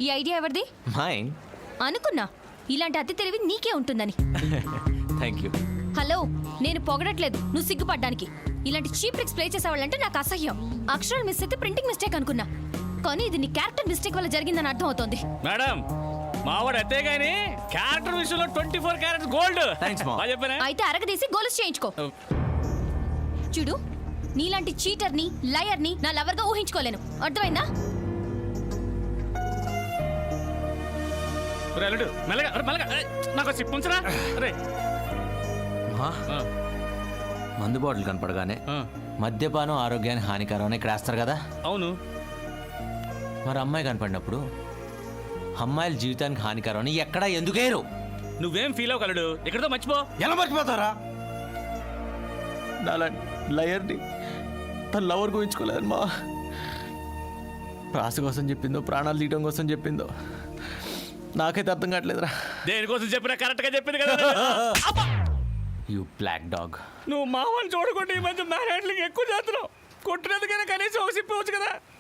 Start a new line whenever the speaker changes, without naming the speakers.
ఈ ఐడియా ఎవరిది?
మైన్.
అనుకున్నా ఇలాంటి అతి తెలివి నీకే ఉంటుందని.
Thank you.
హలో, నేను పొగడట్లేదు, నువ్వు సిగ్గుపడ్డానికి. ఇలాంటి చీప్ ట్రిక్స్ ప్లే చేసేవాళ్ళంటే నాకు అసహ్యం. అక్షరాలు మిస్ అయితే ప్రింటింగ్ మిస్టేక్ అనుకున్నా, కానీ ఇది నీ క్యారెక్టర్ మిస్టేక్ వల్ల జరిగిందని అర్థం అవుతోంది.
మేడం మావాడు అతే గాని క్యారెక్టర్ విషయంలో 24 క్యారెట్స్ గోల్డ్.
థ్యాంక్స్ మా.
చెప్పానే.
అయితే అరగదీసి గోల్స్ చేయించుకో. చూడు, నీలాంటి చీటర్ని లయర్ని నా లవర్గా ఊహించుకోలేను, అర్థమైందా?
అల్లుడు మెల్లగా మెల్లగా నాకు సిప్ ఉంచరా. అరే
మందు బాటిల్ కనపడగానే మద్యపానం ఆరోగ్యానికి హానికరం అని ఇక్కడ వేస్తారు కదా.
అవును.
మరి అమ్మాయి కనపడినప్పుడు అమ్మాయిల జీవితానికి హానికరం అని ఎక్కడా ఎందుకేరు?
నువ్వేం ఫీల్ అవ్వగలడు, ఎక్కడితో మర్చిపో.
ఎలా మర్చిపోతారా? నాలా లయర్ని తన లవర్ గురించుకోలేదు మా. ప్రాస కోసం చెప్పిందో ప్రాణాలు తీయడం కోసం చెప్పిందో నాకైతే అర్థం కావట్లేదురా.
దేనికోసం చెప్పినా కరెక్ట్ గా చెప్పింది కదా.
You black dog.
నువ్వు మామని చూడకుండా ఈ మధ్య మ్యారేజ్లకి ఎక్కువ చేస్తున్నావు. కొట్టినందుకైనా కనీసం ఒక సిప్పవచ్చు కదా.